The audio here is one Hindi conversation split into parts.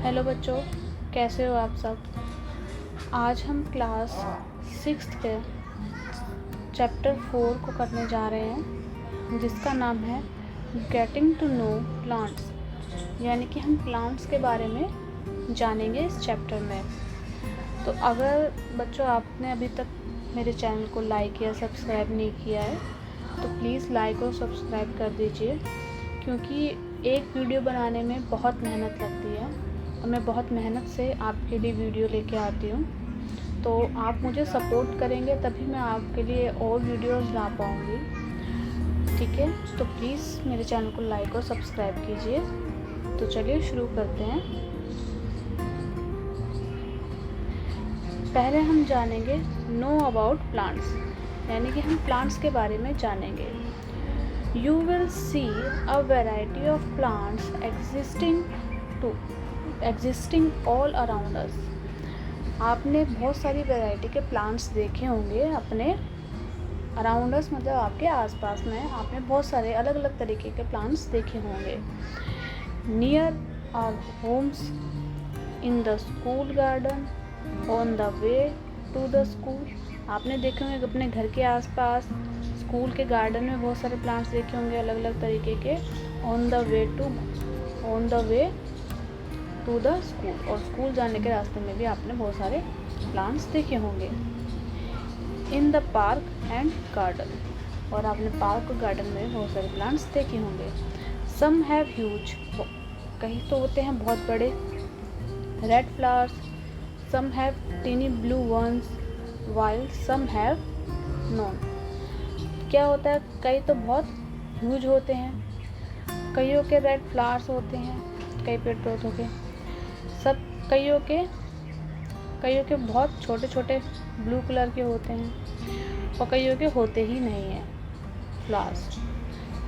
हेलो बच्चों, कैसे हो आप सब। आज हम क्लास 6 के चैप्टर 4 को करने जा रहे हैं, जिसका नाम है गेटिंग टू नो प्लांट्स, यानी कि हम प्लांट्स के बारे में जानेंगे इस चैप्टर में। तो अगर बच्चों आपने अभी तक मेरे चैनल को लाइक या सब्सक्राइब नहीं किया है तो प्लीज़ लाइक और सब्सक्राइब कर दीजिए, क्योंकि एक वीडियो बनाने में बहुत मेहनत लगती है और मैं बहुत मेहनत से आपके लिए वीडियो लेके आती हूँ। तो आप मुझे सपोर्ट करेंगे तभी मैं आपके लिए और वीडियोस ला पाऊँगी, ठीक है। तो प्लीज़ मेरे चैनल को लाइक और सब्सक्राइब कीजिए। तो चलिए शुरू करते हैं। पहले हम जानेंगे नो अबाउट प्लांट्स, यानी कि हम प्लांट्स के बारे में जानेंगे। You will see a variety of plants existing all around us. आपने बहुत सारी वैरायटी के प्लांट्स देखे होंगे अपने अराउंड अस, मतलब आपके आसपास में आपने बहुत सारे अलग अलग तरीके के प्लांट्स देखे होंगे। Near our homes, in the school garden, on the way to the school. आपने देखे होंगे अपने घर के आसपास, स्कूल के गार्डन में बहुत सारे प्लांट्स देखे होंगे अलग अलग तरीके के। On the way to the school, और स्कूल जाने के रास्ते में भी आपने बहुत सारे प्लांट्स देखे होंगे। In the park and garden, और आपने पार्क और गार्डन में बहुत सारे प्लांट्स देखे होंगे। सम हैव ह्यूज, कहीं तो होते हैं बहुत बड़े red flowers, some have tiny blue ones, while some have none. क्या होता है, कई तो बहुत ह्यूज होते हैं, कईयों के रेड फ्लावर्स होते हैं, कई पेड़ पौधों के सब, कईयों के बहुत छोटे छोटे ब्लू कलर के होते हैं, और कईयों के होते ही नहीं हैं फ्लावर्स,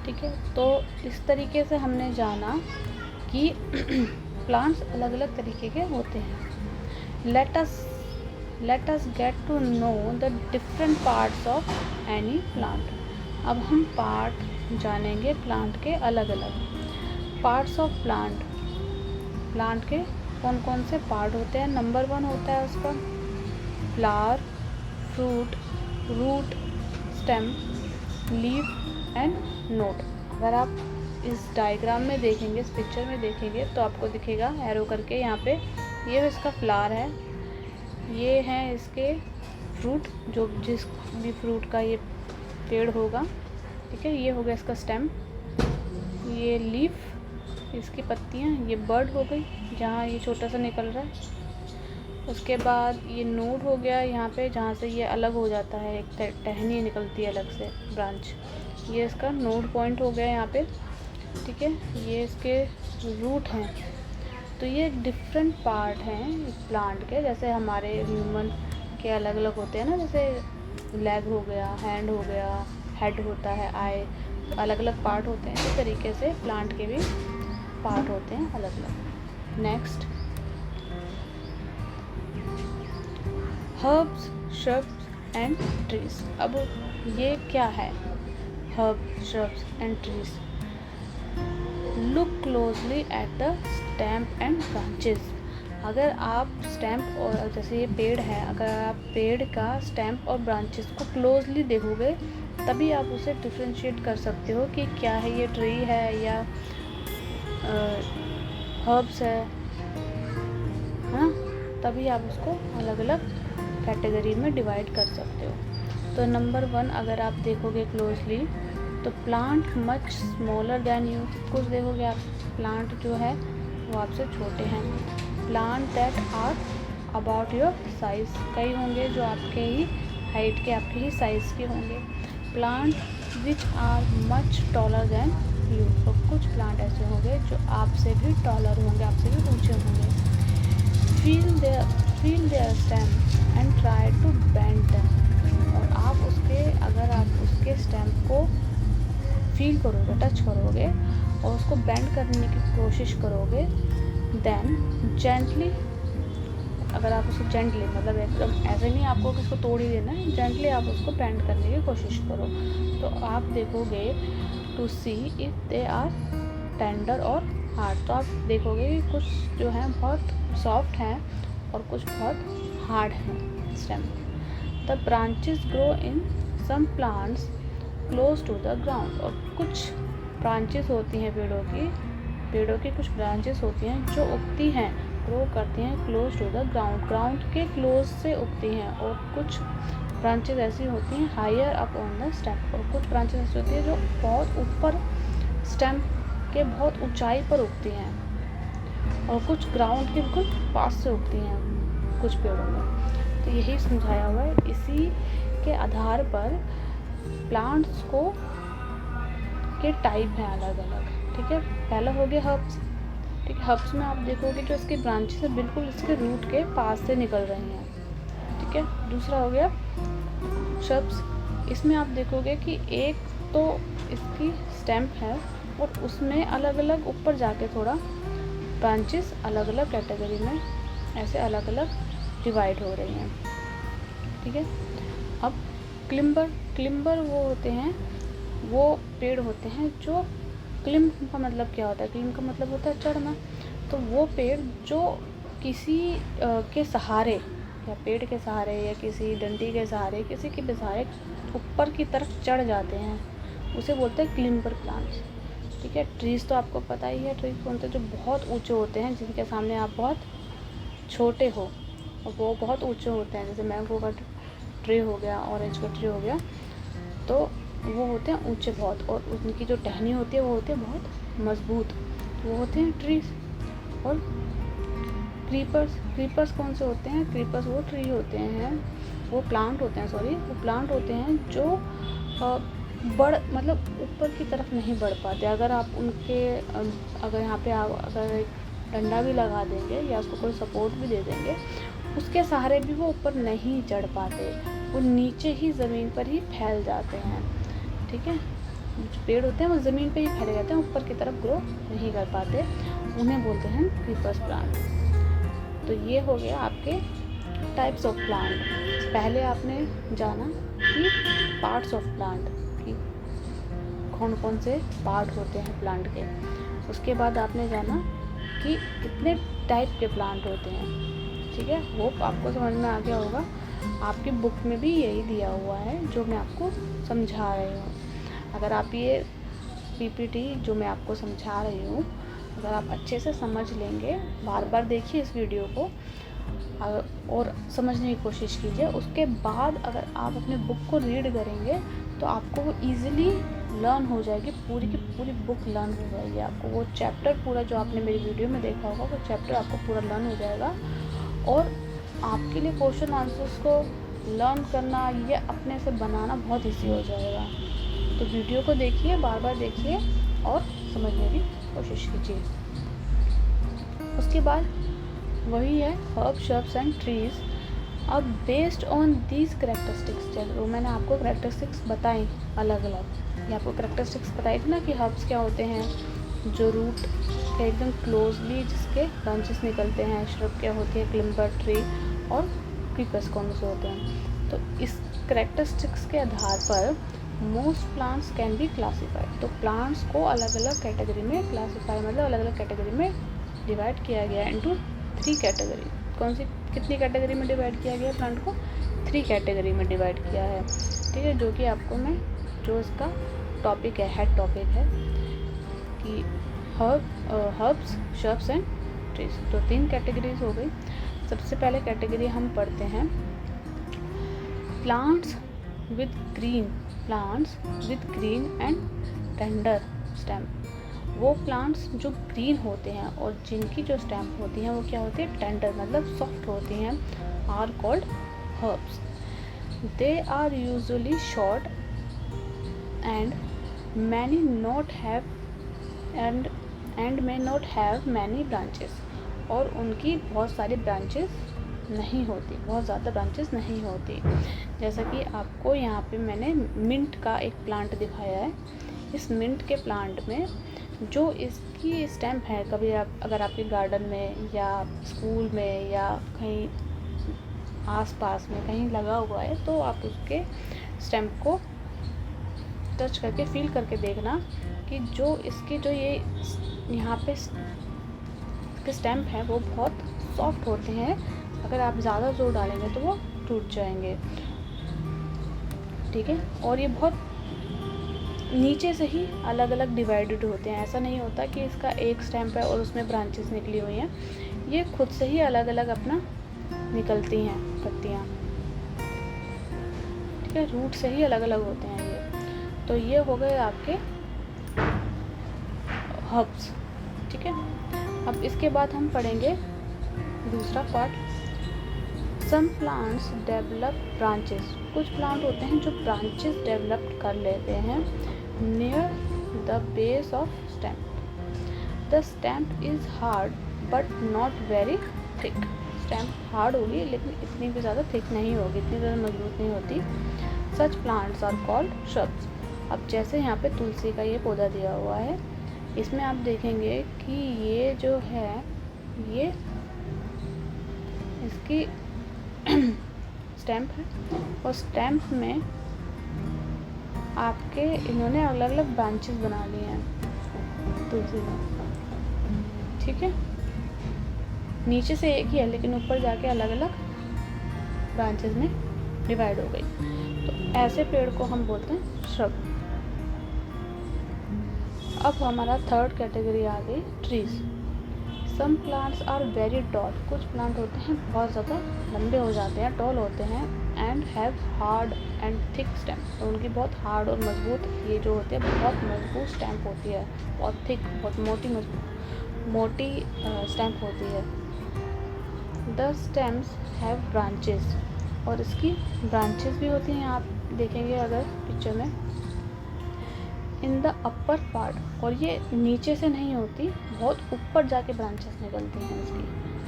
ठीक है। तो इस तरीके से हमने जाना कि प्लांट्स अलग अलग तरीके के होते हैं। Let us get to know the different parts of any plant. अब हम पार्ट जानेंगे प्लांट के अलग अलग पार्ट्स ऑफ प्लांट के कौन कौन से पार्ट होते हैं। नंबर 1 होता है उसका flower, fruit, root, stem, leaf and node. अगर आप इस डायग्राम में देखेंगे, इस पिक्चर में देखेंगे तो आपको दिखेगा एरो करके यहाँ पे, ये इसका फ्लावर है, ये हैं इसके फ्रूट, जो जिस भी फ्रूट का ये पेड़ होगा, ठीक है। ये हो गया इसका स्टेम, ये लीफ, इसकी पत्तियाँ, ये बर्ड हो गई जहाँ ये छोटा सा निकल रहा है। उसके बाद ये नोड हो गया यहाँ पे, जहाँ से ये अलग हो जाता है, एक टहनी निकलती है अलग से ब्रांच, ये इसका नोड पॉइंट हो गया यहाँ पे, ठीक है। ये इसके रूट हैं। तो ये डिफरेंट पार्ट हैं प्लांट के, जैसे हमारे ह्यूमन के अलग अलग होते हैं ना, जैसे लेग हो गया, हैंड हो गया, हेड होता है, आई, अलग अलग पार्ट होते हैं। इसी तरीके से प्लांट के भी पार्ट होते हैं अलग अलग। Next, herbs, shrubs and trees. अब ये क्या है herb, shrubs and trees? Look closely at the stamp and branches. अगर आप स्टेम्प, और जैसे ये पेड़ है, अगर आप पेड़ का स्टेम्प और ब्रांचेस को क्लोजली देखोगे तभी आप उसे डिफ्रेंशिएट कर सकते हो कि क्या है, ये ट्री है या हर्ब्स है ना। तभी आप उसको अलग अलग कैटेगरी में डिवाइड कर सकते हो। तो नंबर 1, अगर आप देखोगे क्लोजली तो plant much smaller than you, कुछ देखोगे आप, प्लांट जो है वो आपसे छोटे हैं। Plant that are about your size, कई होंगे जो आपके ही हाइट के, आपके ही साइज़ के होंगे। Plant which are much taller than you, तो कुछ प्लांट ऐसे होंगे जो आपसे भी टॉलर होंगे, आपसे भी ऊंचे होंगे। Feel their stem and try to bend them, और आप उसके, अगर आप उसके स्टेम को फील करोगे, टच करोगे और उसको बेंड करने की कोशिश करोगे, देन जेंटली, अगर आप उसको जेंटली, मतलब एकदम ऐसे नहीं आपको उसको तोड़ ही देना है, जेंटली आप उसको बेंड करने की कोशिश करो, तो आप देखोगे to see if they are tender और हार्ड। तो आप देखोगे कि कुछ जो है बहुत सॉफ्ट हैं और कुछ बहुत हार्ड हैं stem. The branches grow in some plants close to the ground. और कुछ ब्रांचेस होती हैं पेड़ों की कुछ ब्रांचेस होती हैं जो उगती हैं, ग्रो करती हैं close to the ground, ground के क्लोज से उगती हैं। और कुछ ब्रांचेस ऐसी होती हैं higher up on the stem. और कुछ ब्रांचेस ऐसी होती हैं जो बहुत ऊपर स्टेम के बहुत ऊंचाई पर उगती हैं। और कुछ ग्राउंड के बिल्कुल पास से उगती हैं कुछ पेड़ों में। तो यही समझाया हुआ है। इसी के आधार पर प्लांट्स को के टाइप हैं अलग अलग। ठीक है, पहला हो गया हर्ब्स। ठीक है, हर्ब्स में आप देखोगे जो इसके ब्रांचेस है बिल्कुल इसके रूट के पास से निकल रही हैं। ठीक है, दूसरा हो गया श्रब्स। इसमें आप देखोगे कि एक तो इसकी स्टेम है और उसमें अलग अलग ऊपर जाके थोड़ा ब्रांचेस अलग अलग कैटेगरी में ऐसे अलग अलग डिवाइड हो रही हैं। ठीक है, अब क्लिम्बर वो होते हैं, वो पेड़ होते हैं जो क्लिम का मतलब क्या होता है? क्लिम का मतलब होता है चढ़ना। तो वो पेड़ जो किसी के सहारे या पेड़ के सहारे या किसी डंडी के सहारे किसी के भी सहारे ऊपर की तरफ चढ़ जाते हैं, उसे बोलते हैं क्लिम्बर प्लांट्स। ठीक है, ट्रीज़ तो आपको पता ही है, ट्रीज़ कौन से जो बहुत ऊंचे होते हैं, जिनके सामने आप बहुत छोटे हो और वो बहुत ऊंचे होते हैं। जैसे मैंगो का ट्री हो गया, ऑरेंज का ट्री हो गया, तो वो होते हैं ऊंचे बहुत और उनकी जो टहनी होती है वो होती है बहुत मजबूत। वो होते हैं ट्रीज। और क्रीपर्स कौन से होते हैं? क्रीपर्स वो ट्री होते हैं, वो प्लांट होते हैं, वो प्लांट होते हैं जो मतलब ऊपर की तरफ नहीं बढ़ पाते। अगर आप उनके अगर यहाँ पे आप अगर एक डंडा भी लगा देंगे या उसको कोई सपोर्ट भी दे देंगे, उसके सहारे भी वो ऊपर नहीं चढ़ पाते, वो नीचे ही ज़मीन पर ही फैल जाते हैं। ठीक है, जो पेड़ होते हैं वो ज़मीन पे ही फैले जाते हैं, ऊपर की तरफ ग्रो नहीं कर पाते, उन्हें बोलते हैं क्रीपर्स प्लांट। तो ये हो गया आपके टाइप्स ऑफ प्लांट। पहले आपने जाना कि पार्ट्स ऑफ प्लांट कि कौन कौन से पार्ट होते हैं प्लांट के। उसके बाद आपने जाना कि कितने टाइप के प्लांट होते हैं। ठीक है, होप आपको समझ में आ गया होगा। आपकी बुक में भी यही दिया हुआ है जो मैं आपको समझा रही हूँ। अगर आप ये पीपीटी जो मैं आपको समझा रही हूँ अगर आप अच्छे से समझ लेंगे, बार बार देखिए इस वीडियो को और समझने की कोशिश कीजिए। उसके बाद अगर आप अपने बुक को रीड करेंगे तो आपको वो ईज़िली लर्न हो जाएगी, पूरी की पूरी बुक लर्न हो जाएगी। आपको वो चैप्टर पूरा जो आपने मेरी वीडियो में देखा होगा वो चैप्टर आपको पूरा लर्न हो जाएगा। और आपके लिए क्वेश्चन आंसर्स को लर्न करना या अपने से बनाना बहुत ईजी हो जाएगा। तो वीडियो को देखिए, बार बार देखिए और समझने की कोशिश कीजिए। उसके बाद वही है हर्ब शर्ब्स एंड ट्रीज़। अब बेस्ड ऑन दीज करेक्टरिस्टिक्स, जो मैंने आपको करेक्टरिस्टिक्स बताई अलग अलग, ये आपको करेक्टरिस्टिक्स बताई थी ना कि हर्ब्स क्या होते हैं, जो रूट के एकदम क्लोजली जिसके ब्रांचेस निकलते हैं। श्रब क्या होती है, क्लिम्बर ट्री, और क्रीपर्स कौन से होते हैं। तो इस करेक्टरिस्टिक्स के आधार पर most plants can be classified. तो प्लांट्स को अलग अलग कैटेगरी में क्लासीफाई मतलब अलग अलग कैटेगरी में डिवाइड किया गया है इनटू 3 कैटेगरी। कौन सी कितनी कैटेगरी में डिवाइड किया गया है प्लांट को? 3 कैटेगरी में डिवाइड किया है। ठीक है, जो कि आपको मैं जो इसका टॉपिक है, हेड टॉपिक है कि हर्ब्स शर्ब्स एंड ट्रीज। तो 3 कैटेगरीज हो गई। सबसे पहले कैटेगरी हम पढ़ते हैं plants with green and tender stem. वो प्लांट्स जो ग्रीन होते हैं और जिनकी जो स्टेम होती हैं वो क्या होती है, टेंडर मतलब सॉफ्ट होती हैं, are called herbs. They are usually short and many not have and may not have many branches. और उनकी बहुत सारी ब्रांचेस नहीं होती, बहुत ज़्यादा ब्रांचेस नहीं होती। जैसा कि आपको यहाँ पे मैंने मिंट का एक प्लांट दिखाया है। इस मिंट के प्लांट में जो इसकी स्टेम है, कभी आप अगर आपके गार्डन में या स्कूल में या कहीं आसपास में कहीं लगा हुआ है तो आप उसके स्टेम को टच करके फील करके देखना कि जो इसकी जो ये यहाँ पे इसके स्टेम है वो बहुत सॉफ्ट होते हैं, अगर आप ज़्यादा जोर डालेंगे तो वो टूट जाएंगे, ठीक है। और ये बहुत नीचे से ही अलग अलग डिवाइडेड होते हैं, ऐसा नहीं होता कि इसका एक स्टेम है और उसमें ब्रांचेस निकली हुई हैं, ये खुद से ही अलग अलग अपना निकलती हैं पत्तियाँ, ठीक है, रूट से ही अलग अलग होते हैं ये। तो ये हो गए आपके हर्ब्स, ठीक है। अब इसके बाद हम पढ़ेंगे दूसरा part, some plants develop branches. कुछ प्लांट होते हैं जो ब्रांचेस डेवलप कर लेते हैं near the base of stem. The stem is hard but not very thick. Stem hard होगी लेकिन इतनी भी ज़्यादा थिक नहीं होगी, इतनी ज़्यादा मजबूत नहीं होती। Such plants are called shrubs। अब जैसे यहाँ पे तुलसी का ये पौधा दिया हुआ है, इसमें आप देखेंगे कि ये जो है ये इसकी स्टैम्प है, और स्टैम्प में आपके इन्होंने अलग अलग ब्रांचेस बना लिए हैं तुलसी में, ठीक है। नीचे से एक ही है लेकिन ऊपर जाके अलग अलग ब्रांचेस में डिवाइड हो गई, तो ऐसे पेड़ को हम बोलते हैं श्रब। अब हमारा थर्ड कैटेगरी आ गई trees. Some plants are very tall. कुछ प्लांट होते हैं बहुत ज़्यादा लंबे हो जाते हैं, टॉल होते हैं, and have hard and thick stem. तो उनकी बहुत हार्ड और मजबूत ये जो होती है बहुत मजबूत स्टैम्प होती है, बहुत थिक, बहुत मोटी स्टैम्प होती है। द स्टेम्स हैव ब्रांचेस, और इसकी ब्रांचेस भी होती हैं, आप देखेंगे अगर पिक्चर में, इन द अपर पार्ट। और ये नीचे से नहीं होती, बहुत ऊपर जाके ब्रांचेस निकलती हैं इसकी,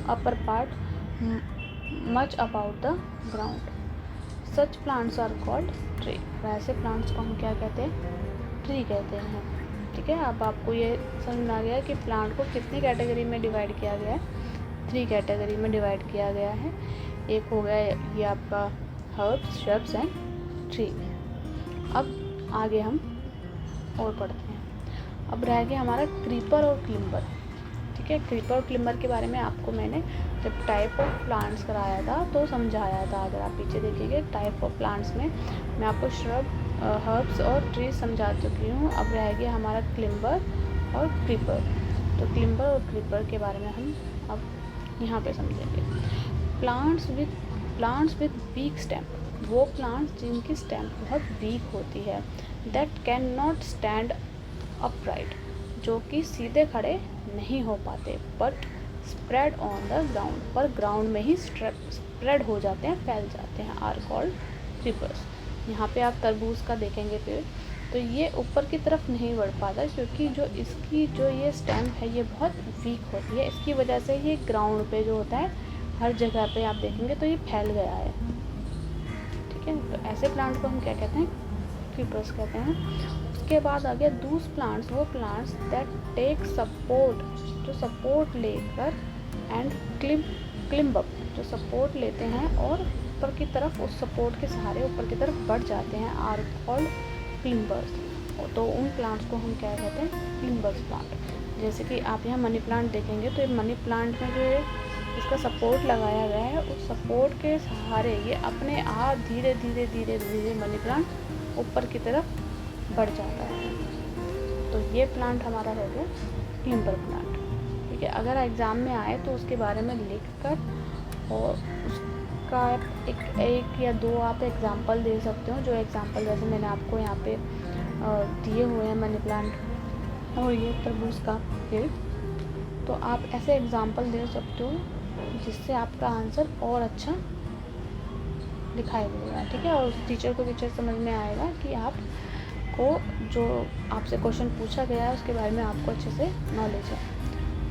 upper part much about the ground. Such plants are called tree. वैसे प्लांट्स को हम क्या कहते हैं? ट्री कहते हैं, ठीक है। अब आपको ये समझ में आ गया कि प्लांट को कितनी कैटेगरी में डिवाइड किया गया है? 3 कैटेगरी में डिवाइड किया गया है। एक हो गया ये आपका हर्ब्स, श्रब्स एंड ट्री। अब आगे हम और पढ़ते हैं। अब रह गया हमारा क्रीपर और क्लिम्बर, ठीक है। क्रीपर और क्लिम्बर के बारे में आपको मैंने जब टाइप ऑफ प्लांट्स कराया था तो समझाया था, अगर आप पीछे देखिएगा टाइप ऑफ प्लांट्स में मैं आपको श्रब, हर्ब्स और ट्रीज समझा चुकी हूँ। अब रह गया हमारा क्लिम्बर और क्रीपर। तो क्लिम्बर और क्रीपर के बारे में हम अब यहाँ पे समझेंगे। प्लांट्स विद वीक स्टेम, वो प्लांट्स जिनकी स्टेम बहुत वीक होती है। That can not stand upright, जो कि सीधे खड़े नहीं हो पाते, but spread on the ground, पर ग्राउंड में ही स्प्रेड हो जाते हैं, फैल जाते हैं, आर कॉल्ड क्रीपर्स। यहाँ पे आप तरबूज का देखेंगे पेड़, तो ये ऊपर की तरफ नहीं बढ़ पाता क्योंकि जो इसकी जो ये स्टेम है ये बहुत वीक होती है। इसकी वजह से ये ग्राउंड पे जो होता है हर जगह पे आप देखेंगे तो ये फैल गया है, ठीक है। तो ऐसे प्लांट को हम क्या कहते हैं? क्रीपर्स कहते हैं। उसके बाद आ गया दूस प्लांट्स, वो प्लांट्स दैट टेक सपोर्ट, जो सपोर्ट लेकर, एंड क्लिम्ब अप, जो सपोर्ट लेते हैं और ऊपर की तरफ उस सपोर्ट के सहारे ऊपर की तरफ बढ़ जाते हैं, आर कॉल्ड क्लिम्बर्स। तो उन प्लांट्स को हम क्या कहते हैं? क्लिम्बर्स प्लांट। जैसे कि आप यहाँ मनी प्लांट देखेंगे तो ये मनी प्लांट में जो इसका सपोर्ट लगाया गया है, उस सपोर्ट के सहारे ये अपने आप धीरे धीरे धीरे धीरे मनी प्लांट ऊपर की तरफ बढ़ जाता है। तो ये प्लांट हमारा हो गया क्लिम्बर प्लांट, ठीक है। अगर एग्ज़ाम में आए तो उसके बारे में लिखकर और उसका एक या दो आप एग्ज़ाम्पल दे सकते हो, जो एग्ज़ाम्पल जैसे मैंने आपको यहाँ पे दिए हुए हैं मनी प्लांट और ये तरबूज का पेड़, तो आप ऐसे एग्ज़ाम्पल दे सकते हो जिससे आपका आंसर और अच्छा दिखाई देगा, ठीक है। और उस टीचर को पिक्चर समझ में आएगा कि आपको जो आपसे क्वेश्चन पूछा गया है उसके बारे में आपको अच्छे से नॉलेज है।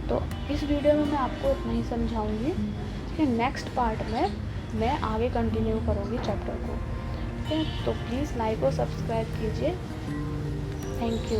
तो इस वीडियो में मैं आपको इतना ही समझाऊंगी, ठीक है। नेक्स्ट पार्ट में मैं आगे कंटिन्यू करूँगी चैप्टर को, ठीक है। तो प्लीज़ लाइक और सब्सक्राइब कीजिए। Thank you.